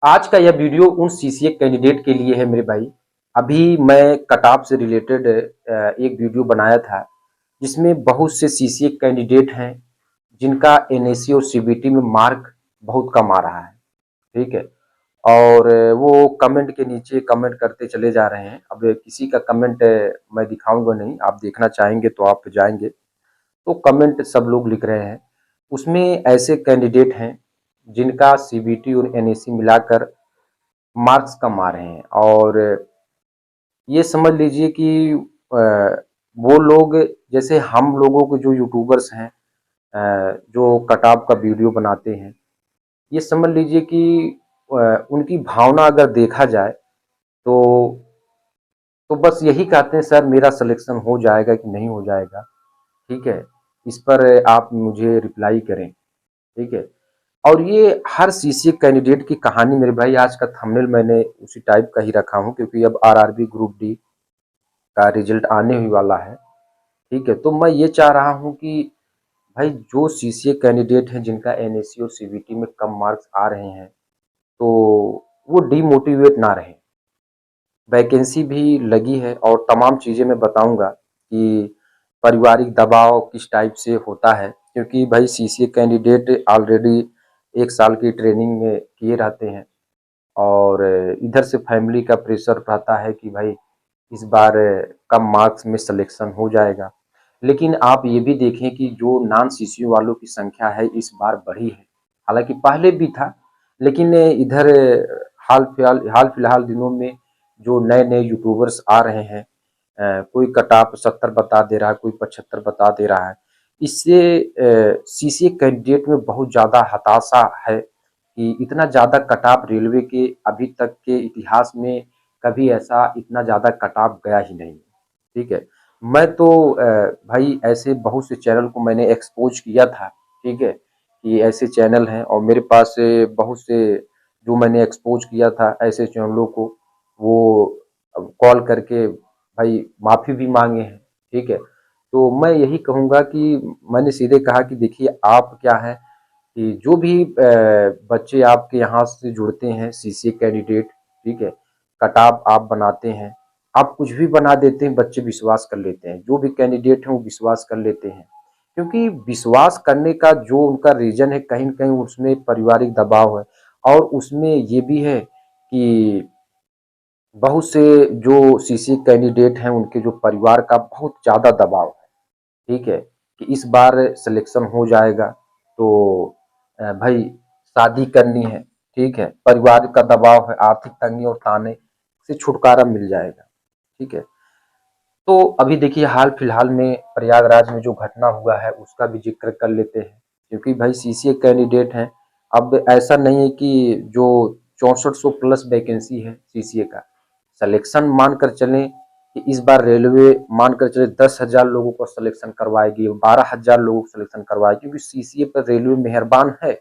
आज का यह वीडियो उन सीसीए कैंडिडेट के लिए है मेरे भाई। अभी मैं कटऑफ से रिलेटेड एक वीडियो बनाया था जिसमें बहुत से सीसीए कैंडिडेट हैं जिनका एनएससी और सीबीटी में मार्क बहुत कम आ रहा है। ठीक है। और वो कमेंट के नीचे कमेंट करते चले जा रहे हैं। अब किसी का कमेंट मैं दिखाऊंगा नहीं, आप देखना चाहेंगे तो आप जाएंगे तो कमेंट सब लोग लिख रहे हैं। उसमें ऐसे कैंडिडेट हैं जिनका सीबीटी और एनएससी मिलाकर मार्क्स कम आ रहे हैं। और ये समझ लीजिए कि अ, वो लोग, जैसे हम लोगों के जो यूट्यूबर्स हैं, जो कटाव का वीडियो बनाते हैं, ये समझ लीजिए कि उनकी भावना अगर देखा जाए तो बस यही कहते हैं सर मेरा सिलेक्शन हो जाएगा कि नहीं हो जाएगा। ठीक है, इस पर आप मुझे रिप्लाई करें। ठीक है। और ये हर सीसीए कैंडिडेट की कहानी मेरे भाई, आज का थंबनेल मैंने उसी टाइप का ही रखा हूँ क्योंकि अब आरआरबी ग्रुप डी का रिजल्ट आने ही वाला है। ठीक है, तो मैं ये चाह रहा हूँ कि भाई जो सीसीए कैंडिडेट हैं जिनका एनएससी और सीबीटी में कम मार्क्स आ रहे हैं तो वो डीमोटिवेट ना रहे। वैकेंसी भी लगी है और तमाम चीज़ें मैं बताऊंगा कि पारिवारिक दबाव किस टाइप से होता है, क्योंकि भाई सीसीए कैंडिडेट ऑलरेडी 1 साल की ट्रेनिंग में किए रहते हैं और इधर से फैमिली का प्रेशर रहता है कि भाई इस बार कम मार्क्स में सिलेक्शन हो जाएगा। लेकिन आप ये भी देखें कि जो नॉन सीसीयू वालों की संख्या है इस बार बढ़ी है। हालांकि पहले भी था, लेकिन इधर हाल फिलहाल दिनों में जो नए नए यूट्यूबर्स आ रहे हैं, कोई कटाप 70 बता दे रहा है, कोई 75 बता दे रहा है। इससे सीसीए कैंडिडेट में बहुत ज़्यादा हताशा है कि इतना ज़्यादा कटाव रेलवे के अभी तक के इतिहास में कभी ऐसा इतना ज़्यादा कटाव गया ही नहीं। ठीक है। मैं तो भाई ऐसे बहुत से चैनल को मैंने एक्सपोज किया था। ठीक है, कि ऐसे चैनल हैं और मेरे पास बहुत से जो मैंने एक्सपोज किया था ऐसे चैनलों को, वो कॉल करके भाई माफ़ी भी मांगे हैं। ठीक है, तो मैं यही कहूँगा कि मैंने सीधे कहा कि देखिए आप क्या है कि जो भी बच्चे आपके यहाँ से जुड़ते हैं सीसीए कैंडिडेट, ठीक है, कटाव आप बनाते हैं, आप कुछ भी बना देते हैं, बच्चे विश्वास कर लेते हैं। जो भी कैंडिडेट हैं वो विश्वास कर लेते हैं, क्योंकि विश्वास करने का जो उनका रीज़न है कहीं न कहीं उसमें पारिवारिक दबाव है। और उसमें ये भी है कि बहुत से जो सीसीए कैंडिडेट हैं उनके जो परिवार का बहुत ज़्यादा दबाव है। ठीक है, कि इस बार सिलेक्शन हो जाएगा तो भाई शादी करनी है। ठीक है, परिवार का दबाव है, आर्थिक तंगी और ताने से छुटकारा मिल जाएगा। ठीक है, तो अभी देखिए हाल फिलहाल में प्रयागराज में जो घटना हुआ है उसका भी जिक्र कर लेते हैं, क्योंकि भाई सीसीए कैंडिडेट हैं। अब ऐसा नहीं है कि जो 6400 प्लस वैकेंसी है सीसीए का, सिलेक्शन मानकर चलें कि इस बार रेलवे मानकर चले 10,000 लोगों को सिलेक्शन करवाएगी, 12,000 लोगों को सिलेक्शन करवाएगी, क्योंकि सीसीए पर रेलवे मेहरबान है।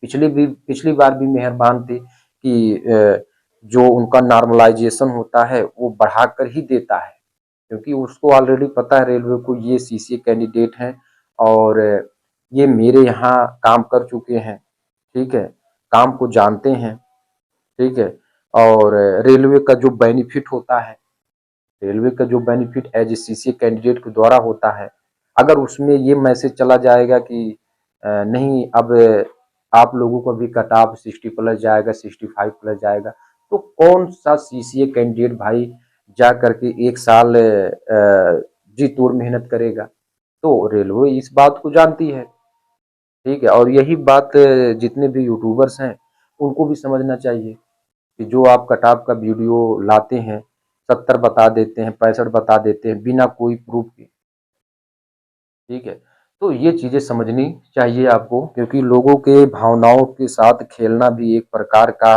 पिछली बार भी मेहरबान थे कि जो उनका नॉर्मलाइजेशन होता है वो बढ़ाकर ही देता है, क्योंकि उसको ऑलरेडी पता है रेलवे को ये सीसीए कैंडिडेट हैं और ये मेरे यहाँ काम कर चुके हैं। ठीक है, काम को जानते हैं। ठीक है, और रेलवे का जो बेनिफिट होता है, रेलवे का जो benefit as a CCA candidate के द्वारा होता है, अगर उसमें ये मैसेज चला जाएगा कि नहीं अब आप लोगों को भी कट ऑफ 60 प्लस जाएगा, 65 प्लस जाएगा, तो कौन सा सीसीए कैंडिडेट भाई जा करके 1 साल जी तोड़ मेहनत करेगा। तो रेलवे इस बात को जानती है। ठीक है, और यही बात जितने भी यूट्यूबर्स हैं उनको भी समझना चाहिए कि जो आप कटाव का वीडियो लाते हैं, 70 बता देते हैं, 65 बता देते हैं बिना कोई प्रूफ के। ठीक है, तो ये चीज़ें समझनी चाहिए आपको, क्योंकि लोगों के भावनाओं के साथ खेलना भी एक प्रकार का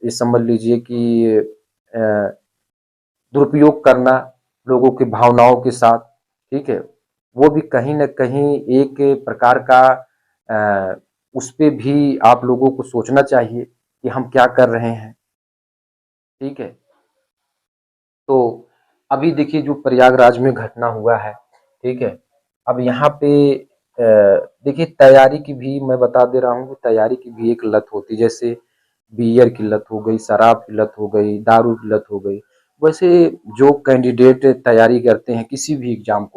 ये समझ लीजिए कि दुरुपयोग करना लोगों की भावनाओं के साथ। ठीक है, वो भी कहीं न कहीं एक प्रकार का उस पे भी आप लोगों को सोचना चाहिए कि हम क्या कर रहे हैं। ठीक है, तो अभी देखिए जो प्रयागराज में घटना हुआ है। ठीक है, अब यहाँ पे देखिए तैयारी की भी मैं बता दे रहा हूँ कि तैयारी की भी एक लत होती है। जैसे बियर की लत हो गई, शराब की लत हो गई, दारू की लत हो गई। वैसे जो कैंडिडेट तैयारी करते हैं किसी भी एग्जाम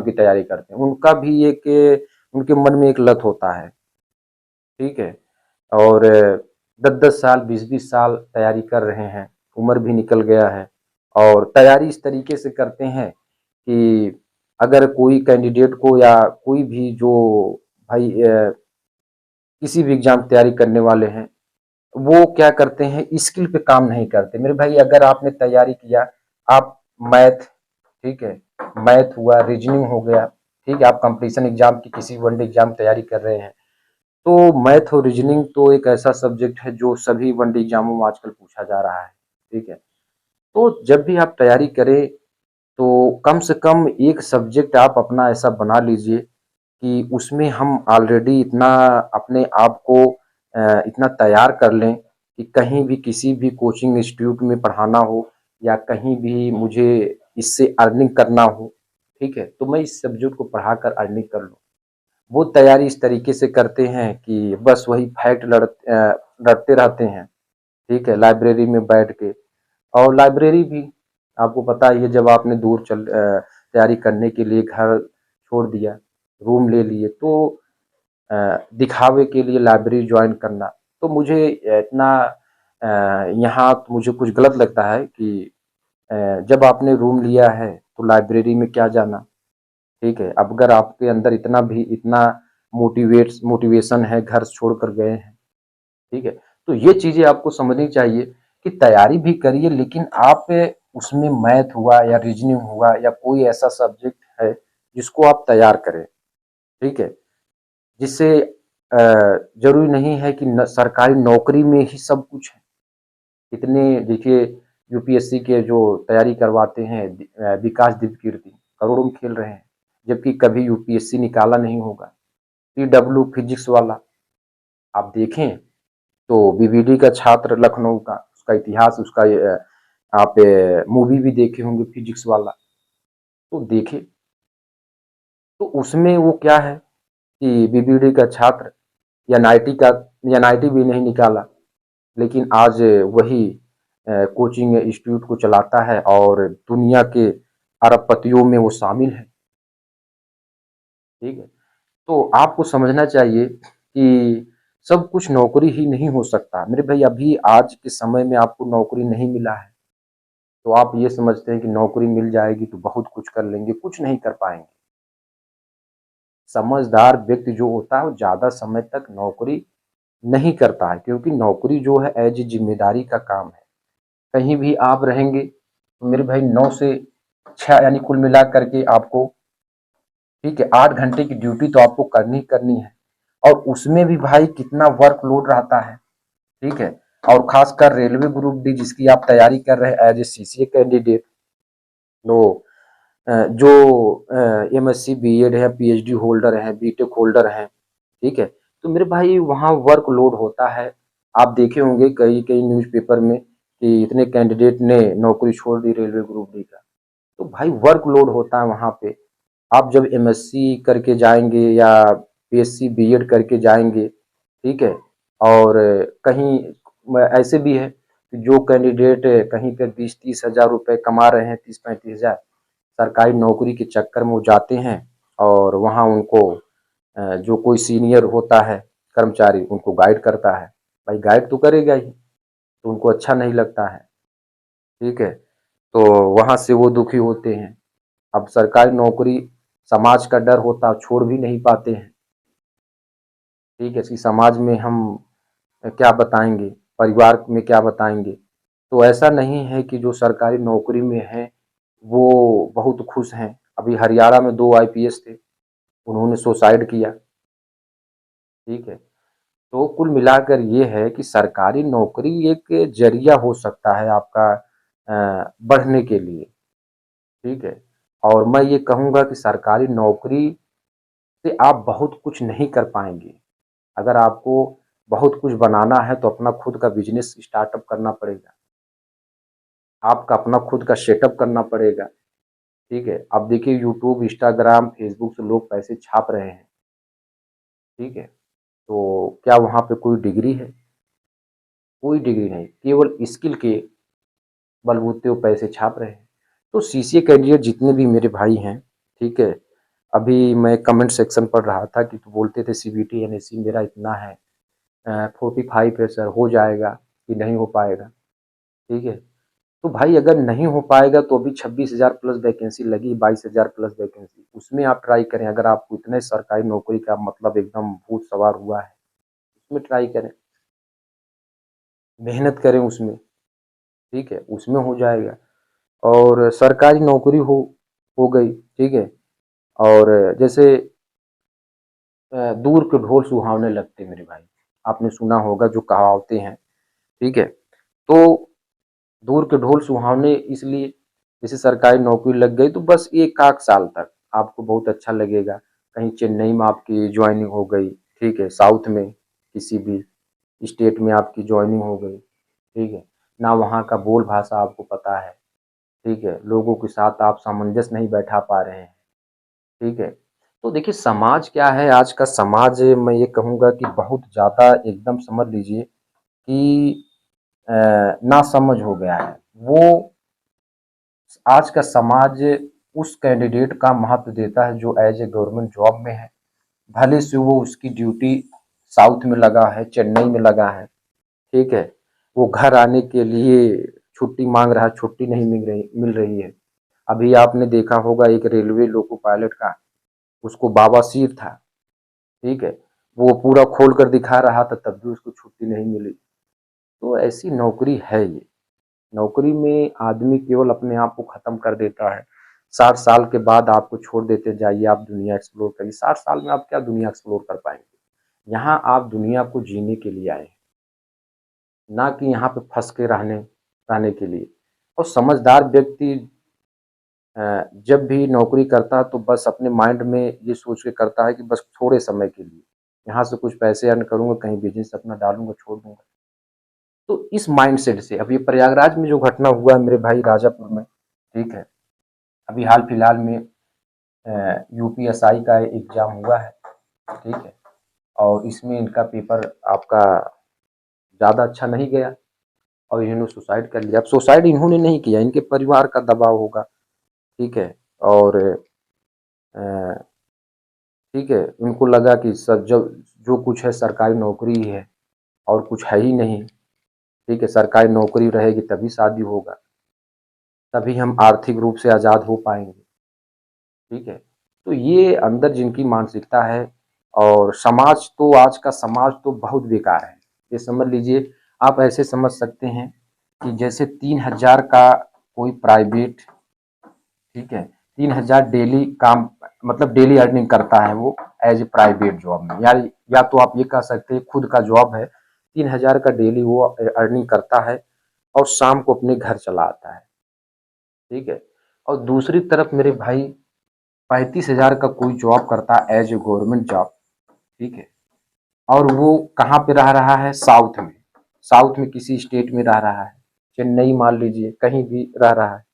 की तैयारी करते हैं, उनका भी उनके मन में एक लत होता है, ठीक है। और 10-10 साल, 20-20 साल तैयारी कर रहे हैं, उम्र भी निकल गया है और तैयारी इस तरीके से करते हैं कि अगर कोई कैंडिडेट को या कोई भी जो भाई किसी भी एग्जाम तैयारी करने वाले हैं, वो क्या करते हैं, स्किल पे काम नहीं करते। मेरे भाई अगर आपने तैयारी किया, आप मैथ, ठीक है, मैथ हुआ, रीजनिंग हो गया, ठीक है, आप कंपटीशन एग्जाम की किसी वनडे एग्जाम तैयारी कर रहे हैं, तो मैथ और रीजनिंग तो एक ऐसा सब्जेक्ट है जो सभी वनडे एग्जामों में आजकल पूछा जा रहा है, ठीक है। तो जब भी आप तैयारी करें तो कम से कम एक सब्जेक्ट आप अपना ऐसा बना लीजिए कि उसमें हम ऑलरेडी इतना अपने आप को इतना तैयार कर लें कि कहीं भी किसी भी कोचिंग इंस्टीट्यूट में पढ़ाना हो या कहीं भी मुझे इससे अर्निंग करना हो, ठीक है, तो मैं इस सब्जेक्ट को पढ़ाकर अर्निंग कर लूँ। वो तैयारी इस तरीके से करते हैं कि बस वही फैक्ट लड़ते रहते हैं, ठीक है, लाइब्रेरी में बैठ के। और लाइब्रेरी भी आपको पता ही है, जब आपने तैयारी करने के लिए घर छोड़ दिया, रूम ले लिए, तो दिखावे के लिए लाइब्रेरी ज्वाइन करना, तो मुझे इतना यहाँ तो मुझे कुछ गलत लगता है कि जब आपने रूम लिया है तो लाइब्रेरी में क्या जाना, ठीक है। अब अगर आपके अंदर इतना मोटिवेशन है, घर छोड़कर गए हैं, ठीक है, तो ये चीजें आपको समझनी चाहिए कि तैयारी भी करिए, लेकिन आप उसमें मैथ हुआ या रीजनिंग हुआ या कोई ऐसा सब्जेक्ट है जिसको आप तैयार करें, ठीक है, जिससे जरूरी नहीं है कि सरकारी नौकरी में ही सब कुछ है। इतने देखिए, यूपीएससी के जो तैयारी करवाते हैं, विकास दिव्य कीर्ति करोड़ों में खेल रहे हैं, जबकि कभी यूपीएससी निकाला नहीं होगा। पीडब्ल्यू फिजिक्स वाला आप देखें तो बीबीडी का छात्र लखनऊ का, उसका इतिहास, उसका आप मूवी भी देखे होंगे फिजिक्स वाला, तो देखे, तो उसमें वो क्या है कि बीबीडी का छात्र एनआईटी का एनआईटी भी नहीं निकाला, लेकिन आज वही कोचिंग इंस्टीट्यूट को चलाता है और दुनिया के अरबपतियों में वो शामिल है, ठीक है। तो आपको समझना चाहिए कि सब कुछ नौकरी ही नहीं हो सकता मेरे भाई। अभी आज के समय में आपको नौकरी नहीं मिला है तो आप ये समझते हैं कि नौकरी मिल जाएगी तो बहुत कुछ कर लेंगे, कुछ नहीं कर पाएंगे। समझदार व्यक्ति जो होता है वो ज्यादा समय तक नौकरी नहीं करता है, क्योंकि नौकरी जो है एज ए जिम्मेदारी का काम है। कहीं भी आप रहेंगे तो मेरे भाई 9 से 6 यानी कुल मिला करके आपको, ठीक है, 8 घंटे की ड्यूटी तो आपको करनी ही करनी है। और उसमें भी भाई कितना वर्कलोड रहता है, ठीक है। और खासकर रेलवे ग्रुप डी जिसकी आप तैयारी कर रहे हैं एज ए सीसीए कैंडिडेट, तो जो एमएससी बीएड है, पीएचडी होल्डर है, बीटेक होल्डर है, ठीक है, तो मेरे भाई वहाँ वर्कलोड होता है। आप देखे होंगे कई कई न्यूज़पेपर में कि इतने कैंडिडेट ने नौकरी छोड़ दी रेलवे ग्रुप डी का, तो भाई वर्कलोड होता है वहाँ पे। आप जब एमएससी करके जाएंगे या बीएससी बीएड करके जाएंगे, ठीक है, और कहीं ऐसे भी है कि जो कैंडिडेट कहीं पे 20-30 हज़ार रुपए कमा रहे हैं, 30-35 हज़ार, सरकारी नौकरी के चक्कर में वो जाते हैं और वहाँ उनको जो कोई सीनियर होता है कर्मचारी उनको गाइड करता है। भाई गाइड तो करेगा ही, तो उनको अच्छा नहीं लगता है, ठीक है, तो वहाँ से वो दुखी होते हैं। अब सरकारी नौकरी समाज का डर होता है, छोड़ भी नहीं पाते हैं, ठीक है, कि समाज में हम क्या बताएंगे, परिवार में क्या बताएंगे। तो ऐसा नहीं है कि जो सरकारी नौकरी में है वो बहुत खुश हैं। अभी हरियाणा में 2 आईपीएस थे, उन्होंने सुसाइड किया, ठीक है। तो कुल मिलाकर ये है कि सरकारी नौकरी एक जरिया हो सकता है आपका बढ़ने के लिए, ठीक है। और मैं ये कहूँगा कि सरकारी नौकरी से आप बहुत कुछ नहीं कर पाएंगे। अगर आपको बहुत कुछ बनाना है तो अपना खुद का बिजनेस स्टार्टअप करना पड़ेगा, आपका अपना खुद का सेटअप करना पड़ेगा, ठीक है। अब देखिए यूट्यूब, इंस्टाग्राम, फेसबुक से लोग पैसे छाप रहे हैं, ठीक है, तो क्या वहाँ पे कोई डिग्री है? कोई डिग्री नहीं, केवल स्किल के बलबूते वो पैसे छाप रहे हैं। तो सीसीए कैंडिडेट जितने भी मेरे भाई हैं, ठीक है, अभी मैं कमेंट सेक्शन पढ़ रहा था कि तो बोलते थे सीबीटी एनएससी मेरा इतना है, 45 है सर, हो जाएगा कि नहीं हो पाएगा, ठीक है। तो भाई अगर नहीं हो पाएगा तो अभी 26,000 प्लस वैकेंसी लगी, 22,000 प्लस वैकेंसी, उसमें आप ट्राई करें। अगर आपको इतने सरकारी नौकरी का मतलब एकदम भूत सवार हुआ है, उसमें ट्राई करें, मेहनत करें उसमें, ठीक है, उसमें हो जाएगा। और सरकारी नौकरी हो गई, ठीक है। और जैसे दूर के ढोल सुहावने लगते मेरे भाई, आपने सुना होगा जो कहावतें हैं, ठीक है। तो दूर के ढोल सुहावने इसलिए, जैसे सरकारी नौकरी लग गई तो बस एक आध साल तक आपको बहुत अच्छा लगेगा। कहीं चेन्नई में आपकी ज्वाइनिंग हो गई, ठीक है, साउथ में किसी भी स्टेट में आपकी ज्वाइनिंग हो गई, ठीक है, ना वहाँ का बोल भाषा आपको पता है, ठीक है, लोगों के साथ आप सामंजस्य नहीं बैठा पा रहे हैं, ठीक है। तो देखिए समाज क्या है, आज का समाज मैं ये कहूँगा कि बहुत ज़्यादा एकदम समझ लीजिए कि नासमझ हो गया है। वो आज का समाज उस कैंडिडेट का महत्व देता है जो एज ए गवर्नमेंट जॉब में है, भले से वो उसकी ड्यूटी साउथ में लगा है, चेन्नई में लगा है, ठीक है, वो घर आने के लिए छुट्टी मांग रहा है, छुट्टी नहीं मिल रही है। अभी आपने देखा होगा एक रेलवे लोको पायलट का, उसको बवासीर था, ठीक है, वो पूरा खोल कर दिखा रहा था तब भी उसको छुट्टी नहीं मिली। तो ऐसी नौकरी है ये। नौकरी में आदमी केवल अपने आप को खत्म कर देता है। 60 साल के बाद आपको छोड़ देते, जाइए आप दुनिया एक्सप्लोर करिए। 60 साल में आप क्या दुनिया एक्सप्लोर कर पाएंगे? यहाँ आप दुनिया को जीने के लिए आए हैं, ना कि यहाँ पे फंस के रहने रहने के लिए। और समझदार व्यक्ति जब भी नौकरी करता है तो बस अपने माइंड में ये सोच के करता है कि बस थोड़े समय के लिए यहाँ से कुछ पैसे अर्न करूंगा, कहीं बिजनेस अपना डालूंगा, छोड़ दूंगा। तो इस माइंडसेट से अब ये प्रयागराज में जो घटना हुआ है मेरे भाई, राजापुर में, ठीक है, अभी हाल फिलहाल में यूपीएसआई का एग्जाम हुआ है, ठीक है, और इसमें इनका पेपर आपका ज़्यादा अच्छा नहीं गया और इन्होंने सुसाइड कर लिया। अब सुसाइड इन्होंने नहीं किया, इनके परिवार का दबाव होगा, ठीक है। और अ, ठीक है, उनको लगा कि सब जो कुछ है सरकारी नौकरी ही है और कुछ है ही नहीं, ठीक है, सरकारी नौकरी रहेगी तभी शादी होगा, तभी हम आर्थिक रूप से आज़ाद हो पाएंगे, ठीक है। तो ये अंदर जिनकी मानसिकता है, और समाज तो आज का समाज तो बहुत बेकार है। ये समझ लीजिए, आप ऐसे समझ सकते हैं कि जैसे 3,000 का कोई प्राइवेट, ठीक है, 3,000 डेली काम, मतलब डेली अर्निंग करता है वो एज ए प्राइवेट जॉब में, या तो आप ये कह सकते हैं खुद का जॉब है, 3,000 का डेली वो अर्निंग करता है और शाम को अपने घर चला आता है, ठीक है। और दूसरी तरफ मेरे भाई 35,000 का कोई जॉब करता है एज ए गवर्नमेंट जॉब, ठीक है, और वो कहाँ पे रह रहा है? साउथ में, साउथ में किसी स्टेट में रह रहा है, चेन्नई मान लीजिए, कहीं भी रह रहा है।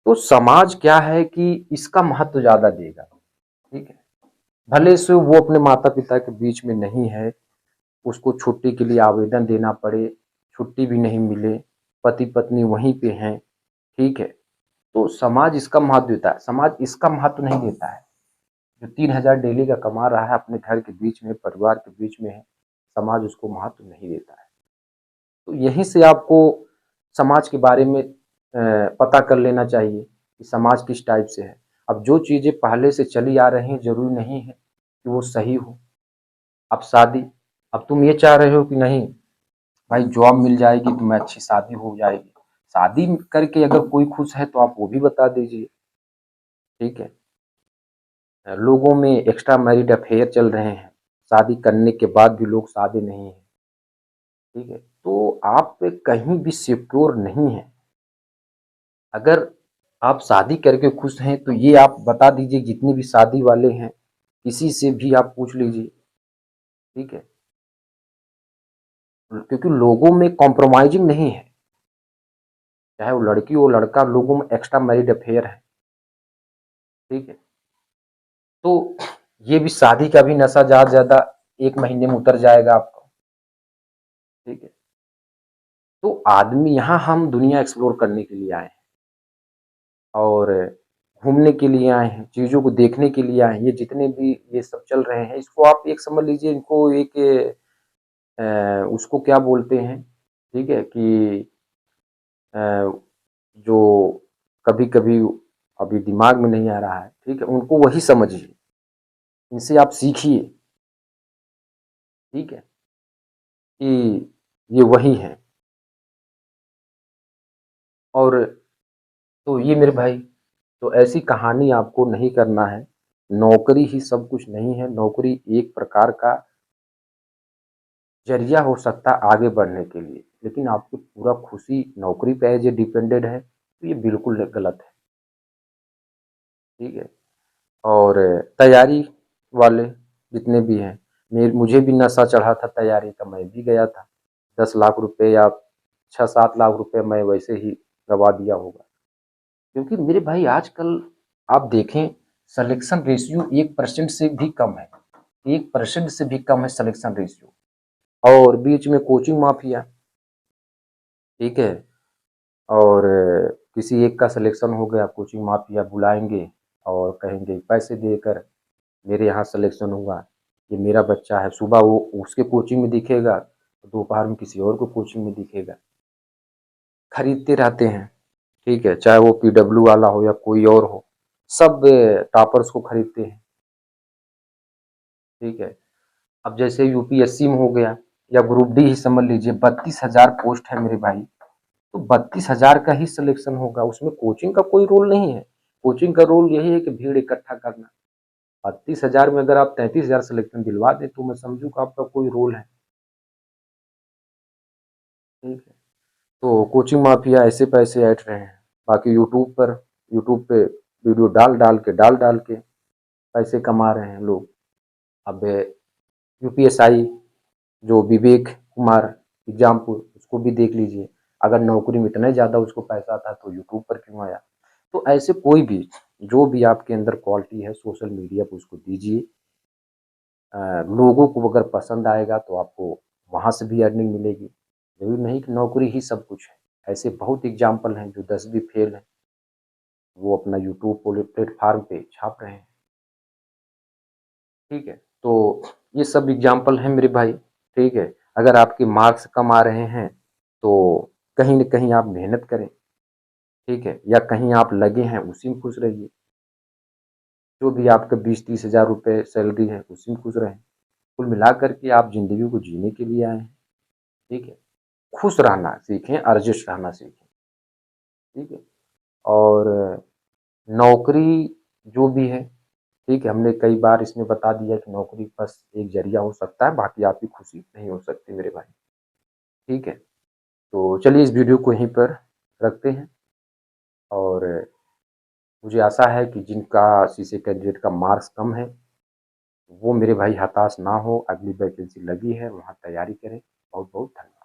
तो समाज क्या है कि इसका महत्व ज्यादा देगा, ठीक है, भले से वो अपने माता पिता के बीच में नहीं है, उसको छुट्टी के लिए आवेदन देना पड़े, छुट्टी भी नहीं मिले, पति पत्नी वहीं पे हैं, ठीक है, तो समाज इसका महत्व देता है। समाज इसका महत्व नहीं देता है, जो 3,000 डेली का कमा रहा है, अपने घर के बीच में, परिवार के बीच में है, समाज उसको महत्व नहीं देता है। तो यहीं से आपको समाज के बारे में पता कर लेना चाहिए कि समाज किस टाइप से है। अब जो चीज़ें पहले से चली आ रही हैं ज़रूरी नहीं है कि वो सही हो। अब शादी, अब तुम ये चाह रहे हो कि नहीं भाई जॉब मिल जाएगी तो मैं अच्छी शादी हो जाएगी, शादी करके अगर कोई खुश है तो आप वो भी बता दीजिए, ठीक है। लोगों में एक्स्ट्रा मैरिड अफेयर चल रहे हैं, शादी करने के बाद भी लोग शादी नहीं है, ठीक है। तो आप कहीं भी सिक्योर नहीं है। अगर आप शादी करके खुश हैं तो ये आप बता दीजिए, जितने भी शादी वाले हैं किसी से भी आप पूछ लीजिए, ठीक है, क्योंकि लोगों में कॉम्प्रोमाइजिंग नहीं है, चाहे वो लड़की हो लड़का, लोगों में एक्स्ट्रा मैरिड अफेयर है, ठीक है। तो ये भी शादी का भी नशा ज्यादा ज्यादा 1 महीने में उतर जाएगा आपको, ठीक है। तो आदमी यहाँ हम दुनिया एक्सप्लोर करने के लिए आए हैं और घूमने के लिए आए हैं, चीज़ों को देखने के लिए आए हैं। ये जितने भी ये सब चल रहे हैं, इसको आप एक समझ लीजिए, इनको एक उसको क्या बोलते हैं, ठीक है? कि अ, जो कभी-कभी अभी दिमाग में नहीं आ रहा है, ठीक है? उनको वही समझिए, इनसे आप सीखिए, ठीक है? कि ये वही हैं। और तो ये मेरे भाई, तो ऐसी कहानी आपको नहीं करना है। नौकरी ही सब कुछ नहीं है, नौकरी एक प्रकार का ज़रिया हो सकता है आगे बढ़ने के लिए, लेकिन आपकी पूरा खुशी नौकरी पे एज़ ए डिपेंडेंट है, तो ये बिल्कुल गलत है, ठीक है? और तैयारी वाले जितने भी हैं, मुझे भी नशा चढ़ा था तैयारी का, मैं भी गया था। 10 लाख रुपए या 6-7 लाख रुपए मैं वैसे ही गँवा दिया होगा। क्योंकि मेरे भाई आजकल आप देखें, सिलेक्शन रेशियो 1% से भी कम है। 1% से भी कम है सिलेक्शन रेशियो। और बीच में कोचिंग माफिया, ठीक है? और किसी एक का सिलेक्शन हो गया, कोचिंग माफिया बुलाएँगे और कहेंगे पैसे देकर मेरे यहाँ सिलेक्शन हुआ, ये मेरा बच्चा है। सुबह वो उसके कोचिंग में दिखेगा, दोपहर में किसी और को कोचिंग में दिखेगा। खरीदते रहते हैं, ठीक है? चाहे वो पीडब्ल्यू वाला हो या कोई और हो, सब टॉपर्स को खरीदते हैं, ठीक है? अब जैसे यूपीएससी में हो गया या ग्रुप डी ही समझ लीजिए, 32,000 पोस्ट है मेरे भाई, तो 32,000 का ही सिलेक्शन होगा, उसमें कोचिंग का कोई रोल नहीं है। कोचिंग का रोल यही है कि भीड़ इकट्ठा करना। 32,000 में अगर आप 33,000 सिलेक्शन दिलवा दें, तो मैं समझूँ आपका कोई रोल है, ठीक है? तो कोचिंग माफिया ऐसे पैसे ऐंठ रहे हैं। बाकी यूट्यूब पे वीडियो डाल डाल के पैसे कमा रहे हैं लोग। अब यूपीएसआई जो विवेक कुमार एग्जामपुल, उसको भी देख लीजिए। अगर नौकरी में इतना ज़्यादा उसको पैसा था तो यूट्यूब पर क्यों आया? तो ऐसे कोई भी, जो भी आपके अंदर क्वालिटी है, सोशल मीडिया पे उसको दीजिए। लोगों को अगर पसंद आएगा तो आपको वहाँ से भी अर्निंग मिलेगी। ज़रूरी नहीं कि नौकरी ही सब कुछ है। ऐसे बहुत एग्जाम्पल हैं जो 10वीं फेल हैं, वो अपना यूट्यूब प्लेटफ़ॉर्म पे छाप रहे हैं, ठीक है? तो ये सब एग्जाम्पल हैं मेरे भाई, ठीक है? अगर आपके मार्क्स कम आ रहे हैं, तो कहीं न कहीं आप मेहनत करें, ठीक है? या कहीं आप लगे हैं, उसी में खुश रहिए। जो भी आपका 20-30 हज़ार रुपए सैलरी है, उसी में खुश रहें। कुल मिलाकर के आप ज़िंदगी को जीने के लिए आए हैं, ठीक है? खुश रहना सीखें, एडजस्ट रहना सीखें, ठीक है? और नौकरी जो भी है, ठीक है, हमने कई बार इसमें बता दिया कि नौकरी बस एक ज़रिया हो सकता है, बाकी आपकी खुशी नहीं हो सकती मेरे भाई, ठीक है? तो चलिए इस वीडियो को यहीं पर रखते हैं और मुझे आशा है कि जिनका सीसीए कैंडिडेट का मार्क्स कम है, वो मेरे भाई हताश ना हो, अगली वैकेंसी लगी है, वहाँ तैयारी करें। बहुत-बहुत धन्यवाद।